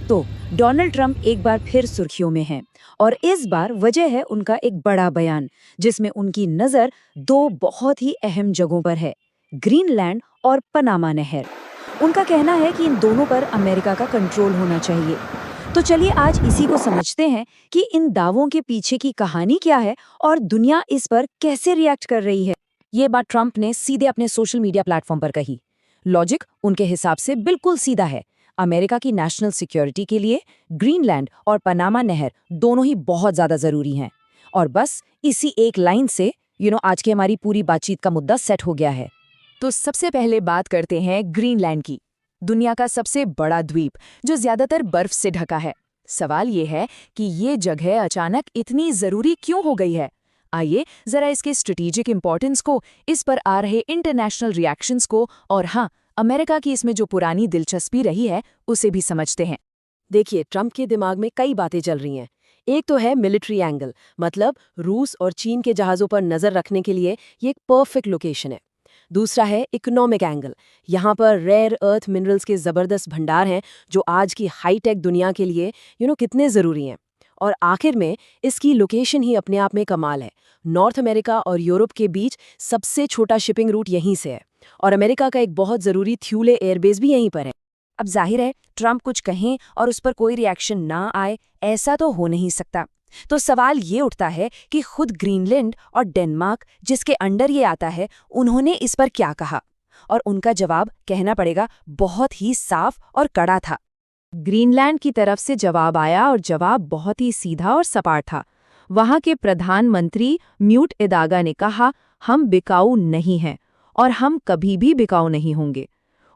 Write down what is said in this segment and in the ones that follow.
तो Donald Trump एक बार फिर सुर्खियों में हैं और इस बार वजह है उनका एक बड़ा बयान जिसमें उनकी नज़र दो बहुत ही अहम जगहों पर है, ग्रीनलैंड और पनामा नहर। उनका कहना है कि इन दोनों पर अमेरिका का कंट्रोल होना चाहिए। तो चलिए आज इसी को समझते हैं कि इन दावों के पीछे की कहानी क्या है और दुनिया इस पर कैसे रिएक्ट कर रही है। ये बात ट्रंप ने सीधे अपने सोशल मीडिया प्लेटफॉर्म पर कही। लॉजिक उनके हिसाब से बिल्कुल सीधा है। अमेरिका की नेशनल सिक्योरिटी के लिए ग्रीनलैंड और पनामा नहर दोनों ही बहुत ज्यादा जरूरी हैं। और बस इसी एक लाइन से आज की हमारी पूरी बातचीत का मुद्दा सेट हो गया है। तो सबसे पहले बात करते हैं ग्रीनलैंड की, दुनिया का सबसे बड़ा द्वीप जो ज्यादातर बर्फ से ढका है। सवाल ये है कि ये जगह अचानक इतनी जरूरी क्यों हो गई है। आइए जरा इसके स्ट्रेटेजिक इंपॉर्टेंस को, इस पर आ रहे इंटरनेशनल रिएक्शंस को और हाँ, अमेरिका की इसमें जो पुरानी दिलचस्पी रही है उसे भी समझते हैं। देखिए, ट्रंप के दिमाग में कई बातें चल रही हैं। एक तो है मिलिट्री एंगल, मतलब रूस और चीन के जहाज़ों पर नज़र रखने के लिए ये एक परफेक्ट लोकेशन है। दूसरा है इकोनॉमिक एंगल, यहाँ पर रेयर अर्थ मिनरल्स के ज़बरदस्त भंडार हैं जो आज की हाईटेक दुनिया के लिए कितने ज़रूरी हैं। और आखिर में इसकी लोकेशन ही अपने आप में कमाल है। नॉर्थ अमेरिका और यूरोप के बीच सबसे छोटा शिपिंग रूट यहीं से है और अमेरिका का एक बहुत ज़रूरी थ्यूले एयरबेस भी यहीं पर है। अब जाहिर है ट्रंप कुछ कहें और उस पर कोई रिएक्शन ना आए, ऐसा तो हो नहीं सकता। तो सवाल ये उठता है कि खुद ग्रीनलैंड और डेनमार्क जिसके अंडर ये आता है, उन्होंने इस पर क्या कहा। और उनका जवाब कहना पड़ेगा बहुत ही साफ और कड़ा था। ग्रीनलैंड की तरफ से जवाब आया और जवाब बहुत ही सीधा और सपाट था। वहां के प्रधानमंत्री म्यूट एदागा ने कहा, हम बिकाऊ नहीं हैं और हम कभी भी बिकाऊ नहीं होंगे।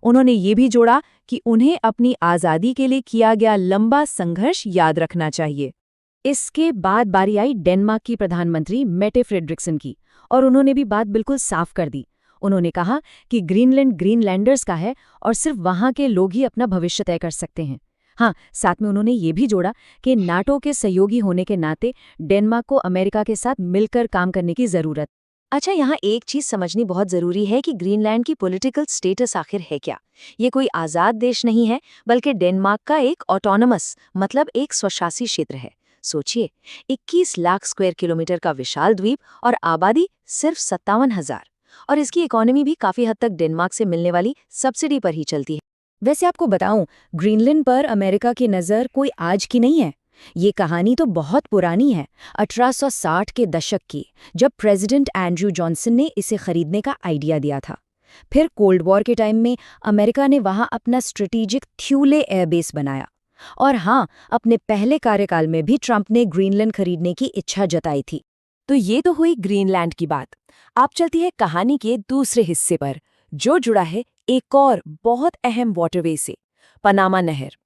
उन्होंने ये भी जोड़ा कि उन्हें अपनी आज़ादी के लिए किया गया लंबा संघर्ष याद रखना चाहिए। इसके बाद बारी आई डेनमार्क की प्रधानमंत्री मेटे फ्रेडरिक्सन की और उन्होंने भी बात बिल्कुल साफ कर दी। उन्होंने कहा कि ग्रीनलैंड ग्रीनलैंडर्स का है और सिर्फ वहां के लोग ही अपना भविष्य तय कर सकते हैं। हाँ, साथ में उन्होंने ये भी जोड़ा कि नाटो के सहयोगी होने के नाते डेनमार्क को अमेरिका के साथ मिलकर काम करने की जरूरत। अच्छा, यहाँ एक चीज समझनी बहुत जरूरी है कि ग्रीनलैंड की पॉलिटिकल स्टेटस आखिर है क्या। ये कोई आज़ाद देश नहीं है, बल्कि डेनमार्क का एक ऑटोनमस, मतलब एक स्वशासी क्षेत्र है। सोचिए, 21 लाख स्क्वायर किलोमीटर का विशाल द्वीप और आबादी सिर्फ 57,000, और इसकी इकोनॉमी भी काफी हद तक डेनमार्क से मिलने वाली सब्सिडी पर ही चलती है। वैसे आपको बताऊं, ग्रीनलैंड पर अमेरिका की नज़र कोई आज की नहीं है। ये कहानी तो बहुत पुरानी है, 1860 के दशक की, जब प्रेसिडेंट एंड्रयू जॉनसन ने इसे खरीदने का आइडिया दिया था। फिर कोल्ड वॉर के टाइम में अमेरिका ने वहां अपना स्ट्रेटेजिक थ्यूले एयरबेस बनाया। और हाँ, अपने पहले कार्यकाल में भी ट्रंप ने ग्रीनलैंड खरीदने की इच्छा जताई थी। तो ये तो हुई ग्रीनलैंड की बात। आप चलती है कहानी के दूसरे हिस्से पर, जो जुड़ा है एक और बहुत अहम वाटरवे से, पनामा नहर।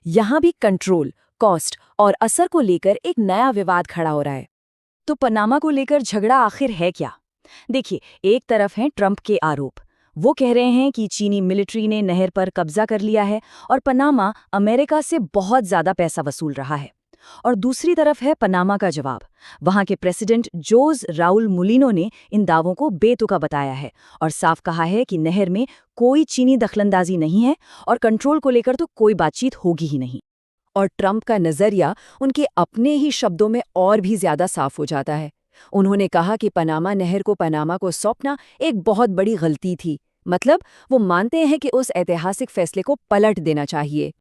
यहाँ भी कंट्रोल, कॉस्ट और असर को लेकर एक नया विवाद खड़ा हो रहा है। तो पनामा को लेकर झगड़ा आखिर है क्या? देखिए, एक तरफ हैं ट्रंप के आरोप। वो कह रहे हैं कि चीनी मिलिट्री ने नहर पर कब्जा कर लिया है और पनामा अमेरिका से बहुत ज्यादा पैसा वसूल रहा है। और दूसरी तरफ है पनामा का जवाब। वहां के प्रेसिडेंट जोस राउल मुलिनो ने इन दावों को बेतुका बताया है और साफ कहा है कि नहर में कोई चीनी दखलंदाजी नहीं है और कंट्रोल को लेकर तो कोई बातचीत होगी ही नहीं। और ट्रंप का नजरिया उनके अपने ही शब्दों में और भी ज्यादा साफ हो जाता है। उन्होंने कहा कि पनामा नहर को पनामा को सौंपना एक बहुत बड़ी गलती थी। मतलब वो मानते हैं कि उस ऐतिहासिक फैसले को पलट देना चाहिए।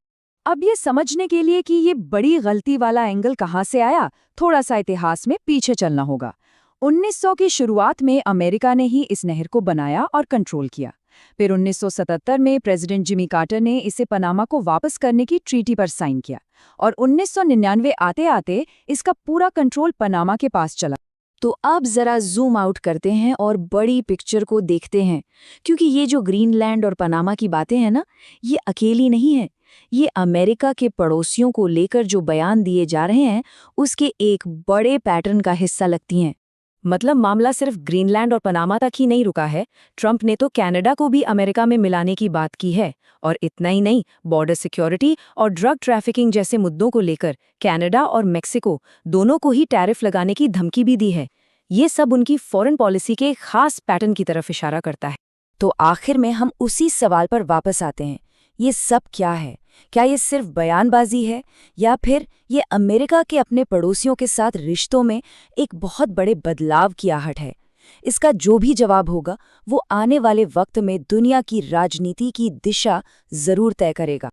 अब ये समझने के लिए कि ये बड़ी गलती वाला एंगल कहाँ से आया, थोड़ा सा इतिहास में पीछे चलना होगा। 1900 की शुरुआत में अमेरिका ने ही इस नहर को बनाया और कंट्रोल किया। फिर 1977 में प्रेसिडेंट जिमी कार्टर ने इसे पनामा को वापस करने की ट्रीटी पर साइन किया और 1999 आते आते इसका पूरा कंट्रोल पनामा के पास चला। तो अब जरा जूम आउट करते हैं और बड़ी पिक्चर को देखते हैं, क्योंकि ये जो ग्रीनलैंड और पनामा की बातें हैं ना, ये अकेली नहीं है। ये अमेरिका के पड़ोसियों को लेकर जो बयान दिए जा रहे हैं, उसके एक बड़े पैटर्न का हिस्सा लगती हैं। मतलब मामला सिर्फ ग्रीनलैंड और पनामा तक ही नहीं रुका है। ट्रंप ने तो कनाडा को भी अमेरिका में मिलाने की बात की है। और इतना ही नहीं, बॉर्डर सिक्योरिटी और ड्रग ट्रैफिकिंग जैसे मुद्दों को लेकर कनाडा और मेक्सिको दोनों को ही टैरिफ लगाने की धमकी भी दी है। ये सब उनकी फॉरेन पॉलिसी के खास पैटर्न की तरफ इशारा करता है। तो आखिर में हम उसी सवाल पर वापस आते हैं, ये सब क्या है? क्या ये सिर्फ बयानबाजी है या फिर ये अमेरिका के अपने पड़ोसियों के साथ रिश्तों में एक बहुत बड़े बदलाव की आहट है? इसका जो भी जवाब होगा वो आने वाले वक्त में दुनिया की राजनीति की दिशा जरूर तय करेगा।